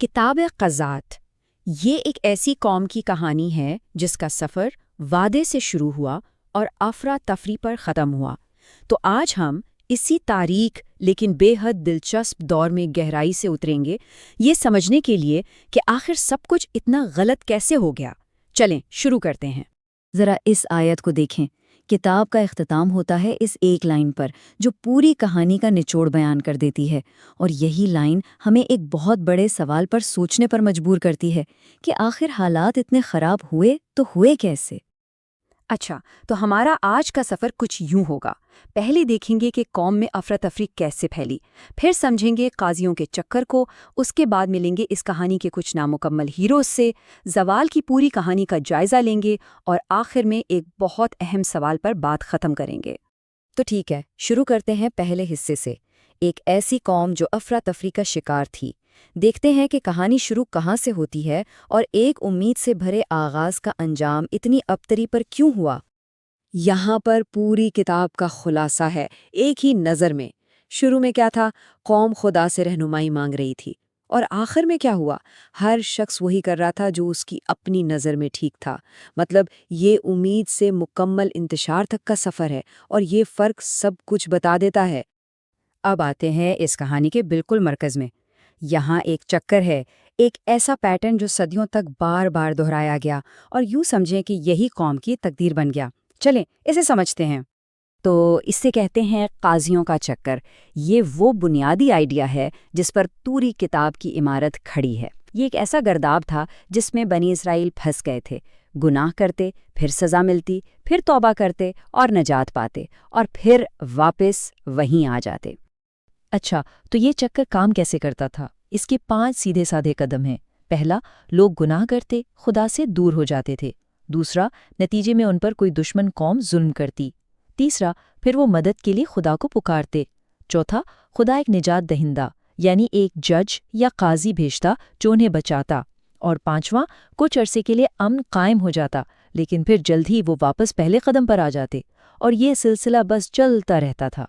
کتاب قضات یہ ایک ایسی قوم کی کہانی ہے جس کا سفر وعدے سے شروع ہوا اور افراتفری پر ختم ہوا۔ تو آج ہم اسی تاریک لیکن بے حد دلچسپ دور میں گہرائی سے اتریں گے، یہ سمجھنے کے لیے کہ آخر سب کچھ اتنا غلط کیسے ہو گیا۔ چلیں شروع کرتے ہیں۔ ذرا اس آیت کو دیکھیں۔ کتاب کا اختتام ہوتا ہے اس ایک لائن پر جو پوری کہانی کا نچوڑ بیان کر دیتی ہے، اور یہی لائن ہمیں ایک بہت بڑے سوال پر سوچنے پر مجبور کرتی ہے کہ آخر حالات اتنے خراب ہوئے تو ہوئے کیسے؟ اچھا، تو ہمارا آج کا سفر کچھ یوں ہوگا۔ پہلے دیکھیں گے کہ قوم میں افراتفری کیسے پھیلی، پھر سمجھیں گے قاضیوں کے چکر کو، اس کے بعد ملیں گے اس کہانی کے کچھ نامکمل ہیروز سے، زوال کی پوری کہانی کا جائزہ لیں گے، اور آخر میں ایک بہت اہم سوال پر بات ختم کریں گے۔ تو ٹھیک ہے، شروع کرتے ہیں پہلے حصے سے، ایک ایسی قوم جو افراتفری کا شکار تھی۔ دیکھتے ہیں کہ کہانی شروع کہاں سے ہوتی ہے اور ایک امید سے بھرے آغاز کا انجام اتنی ابتری پر کیوں ہوا۔ یہاں پر پوری کتاب کا خلاصہ ہے ایک ہی نظر میں۔ شروع میں کیا تھا؟ قوم خدا سے رہنمائی مانگ رہی تھی، اور آخر میں کیا ہوا؟ ہر شخص وہی کر رہا تھا جو اس کی اپنی نظر میں ٹھیک تھا۔ مطلب یہ امید سے مکمل انتشار تک کا سفر ہے، اور یہ فرق سب کچھ بتا دیتا ہے۔ اب آتے ہیں اس کہانی کے بالکل مرکز میں۔ یہاں ایک چکر ہے، ایک ایسا پیٹرن جو صدیوں تک بار بار دہرایا گیا، اور یوں سمجھیں کہ یہی قوم کی تقدیر بن گیا۔ چلیں اسے سمجھتے ہیں۔ تو اس سے کہتے ہیں قاضیوں کا چکر۔ یہ وہ بنیادی آئیڈیا ہے جس پر پوری کتاب کی عمارت کھڑی ہے۔ یہ ایک ایسا گرداب تھا جس میں بنی اسرائیل پھنس گئے تھے، گناہ کرتے، پھر سزا ملتی، پھر توبہ کرتے اور نجات پاتے، اور پھر واپس وہیں آ جاتے۔ اچھا، تو یہ چکر کام کیسے کرتا تھا؟ اس کے 5 سیدھے سادھے قدم ہیں۔ پہلا، لوگ گناہ کرتے، خدا سے دور ہو جاتے تھے۔ دوسرا، نتیجے میں ان پر کوئی دشمن قوم ظلم کرتی۔ تیسرا، پھر وہ مدد کے لیے خدا کو پکارتے۔ چوتھا، خدا ایک نجات دہندہ یعنی ایک جج یا قاضی بھیجتا جو انہیں بچاتا۔ اور پانچواں، کچھ عرصے کے لیے امن قائم ہو جاتا، لیکن پھر جلد ہی وہ واپس پہلے قدم پر آ جاتے، اور یہ سلسلہ بس چلتا رہتا تھا۔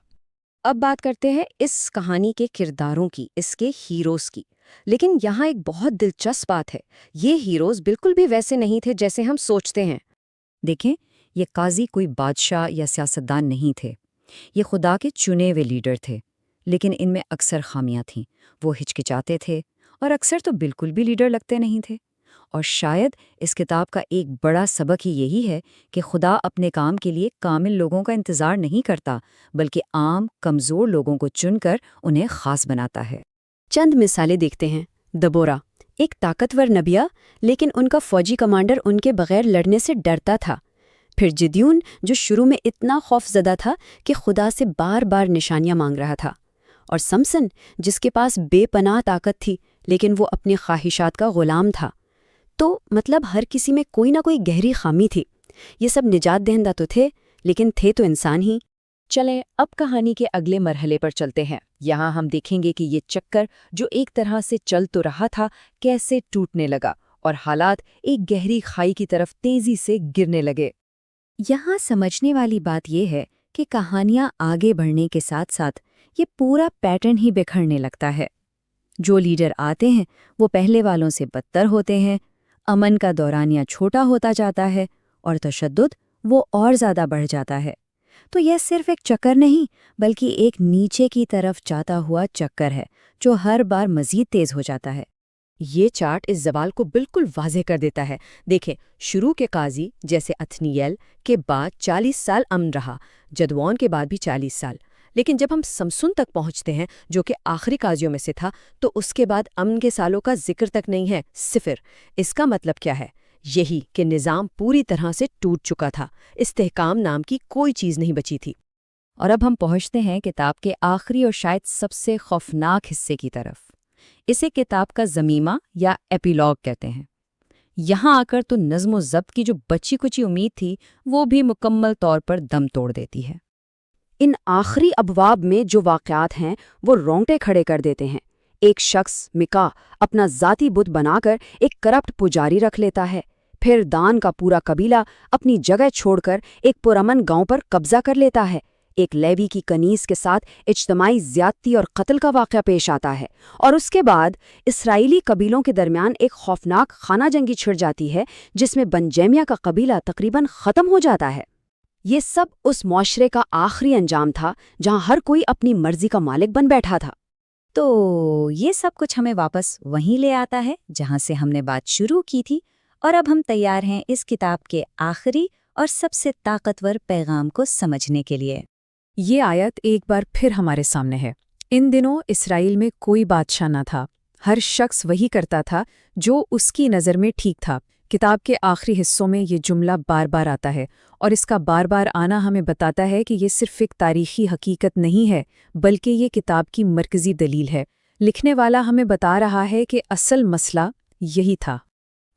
اب بات کرتے ہیں اس کہانی کے کرداروں کی، اس کے ہیروز کی۔ لیکن یہاں ایک بہت دلچسپ بات ہے، یہ ہیروز بالکل بھی ویسے نہیں تھے جیسے ہم سوچتے ہیں۔ دیکھیں، یہ قاضی کوئی بادشاہ یا سیاستدان نہیں تھے، یہ خدا کے چنے ہوئے لیڈر تھے، لیکن ان میں اکثر خامیاں تھیں۔ وہ ہچکچاتے تھے، اور اکثر تو بالکل بھی لیڈر لگتے نہیں تھے۔ اور شاید اس کتاب کا ایک بڑا سبق ہی یہی ہے کہ خدا اپنے کام کے لیے کامل لوگوں کا انتظار نہیں کرتا، بلکہ عام کمزور لوگوں کو چن کر انہیں خاص بناتا ہے۔ چند مثالیں دیکھتے ہیں۔ دبورہ ایک طاقتور نبیہ، لیکن ان کا فوجی کمانڈر ان کے بغیر لڑنے سے ڈرتا تھا۔ پھر جدیون جو شروع میں اتنا خوف زدہ تھا کہ خدا سے بار بار نشانیاں مانگ رہا تھا۔ اور سمسن جس کے پاس بے پناہ طاقت تھی، لیکن وہ اپنی خواہشات کا غلام تھا۔ تو مطلب ہر کسی میں کوئی نہ کوئی گہری خامی تھی۔ یہ سب نجات دہندہ تو تھے، لیکن تھے تو انسان ہی۔ چلیں اب کہانی کے اگلے مرحلے پر چلتے ہیں۔ یہاں ہم دیکھیں گے کہ یہ چکر جو ایک طرح سے چل تو رہا تھا کیسے ٹوٹنے لگا، اور حالات ایک گہری کھائی کی طرف تیزی سے گرنے لگے۔ یہاں سمجھنے والی بات یہ ہے کہ کہانیاں آگے بڑھنے کے ساتھ ساتھ یہ پورا پیٹرن ہی بکھرنے لگتا ہے۔ جو لیڈر آتے ہیں وہ پہلے والوں سے بدتر ہوتے ہیں، امن کا دورانیہ چھوٹا ہوتا جاتا ہے، اور تشدد وہ اور زیادہ بڑھ جاتا ہے۔ تو یہ صرف ایک چکر نہیں، بلکہ ایک نیچے کی طرف جاتا ہوا چکر ہے جو ہر بار مزید تیز ہو جاتا ہے۔ یہ چارٹ اس زوال کو بالکل واضح کر دیتا ہے۔ دیکھیں، شروع کے قاضی جیسے اتھنییل کے بعد 40 سال امن رہا، جدعون کے بعد بھی 40 سال۔ لیکن جب ہم سمسن تک پہنچتے ہیں جو کہ آخری قاضیوں میں سے تھا، تو اس کے بعد امن کے سالوں کا ذکر تک نہیں ہے، صفر۔ اس کا مطلب کیا ہے؟ یہی کہ نظام پوری طرح سے ٹوٹ چکا تھا، استحکام نام کی کوئی چیز نہیں بچی تھی۔ اور اب ہم پہنچتے ہیں کتاب کے آخری اور شاید سب سے خوفناک حصے کی طرف۔ اسے کتاب کا ضمیمہ یا ایپیلاگ کہتے ہیں۔ یہاں آ کر تو نظم و ضبط کی جو بچی کچی امید تھی وہ بھی مکمل طور پر دم توڑ دیتی ہے۔ ان آخری ابواب میں جو واقعات ہیں وہ رونگٹے کھڑے کر دیتے ہیں۔ ایک شخص مکا اپنا ذاتی بت بنا کر ایک کرپٹ پجاری رکھ لیتا ہے، پھر دان کا پورا قبیلہ اپنی جگہ چھوڑ کر ایک پرامن گاؤں پر قبضہ کر لیتا ہے۔ ایک لیوی کی کنیز کے ساتھ اجتماعی زیادتی اور قتل کا واقعہ پیش آتا ہے، اور اس کے بعد اسرائیلی قبیلوں کے درمیان ایک خوفناک خانہ جنگی چھڑ جاتی ہے جس میں بنجیمیا کا قبیلہ تقریباً ختم ہو جاتا ہے۔ یہ سب اس معاشرے کا آخری انجام تھا جہاں ہر کوئی اپنی مرضی کا مالک بن بیٹھا تھا۔ تو یہ سب کچھ ہمیں واپس وہیں لے آتا ہے جہاں سے ہم نے بات شروع کی تھی، اور اب ہم تیار ہیں اس کتاب کے آخری اور سب سے طاقتور پیغام کو سمجھنے کے لیے۔ یہ آیت ایک بار پھر ہمارے سامنے ہے۔ ان دنوں اسرائیل میں کوئی بادشاہ نہ تھا، ہر شخص وہی کرتا تھا جو اس کی نظر میں ٹھیک تھا۔ کتاب کے آخری حصوں میں یہ جملہ بار بار آتا ہے، اور اس کا بار بار آنا ہمیں بتاتا ہے کہ یہ صرف ایک تاریخی حقیقت نہیں ہے، بلکہ یہ کتاب کی مرکزی دلیل ہے۔ لکھنے والا ہمیں بتا رہا ہے کہ اصل مسئلہ یہی تھا۔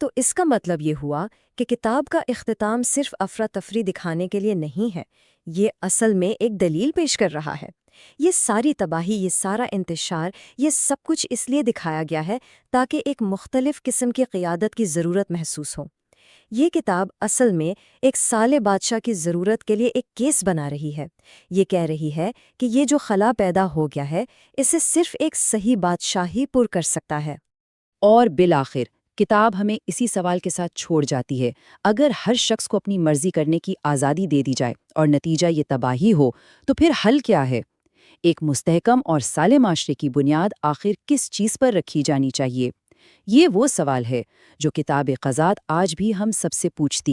تو اس کا مطلب یہ ہوا کہ کتاب کا اختتام صرف افراتفری دکھانے کے لیے نہیں ہے، یہ اصل میں ایک دلیل پیش کر رہا ہے۔ یہ ساری تباہی، یہ سارا انتشار، یہ سب کچھ اس لیے دکھایا گیا ہے تاکہ ایک مختلف قسم کی قیادت کی ضرورت محسوس ہو۔ یہ کتاب اصل میں ایک صالح بادشاہ کی ضرورت کے لیے ایک کیس بنا رہی ہے۔ یہ کہہ رہی ہے کہ یہ جو خلا پیدا ہو گیا ہے، اسے صرف ایک صحیح بادشاہ ہی پر کر سکتا ہے۔ اور بالآخر کتاب ہمیں اسی سوال کے ساتھ چھوڑ جاتی ہے، اگر ہر شخص کو اپنی مرضی کرنے کی آزادی دے دی جائے اور نتیجہ یہ تباہی ہو، تو پھر حل کیا ہے؟ ایک مستحکم اور صالح معاشرے کی بنیاد آخر کس چیز پر رکھی جانی چاہیے؟ یہ وہ سوال ہے جو کتاب قضات آج بھی ہم سب سے پوچھتی ہے۔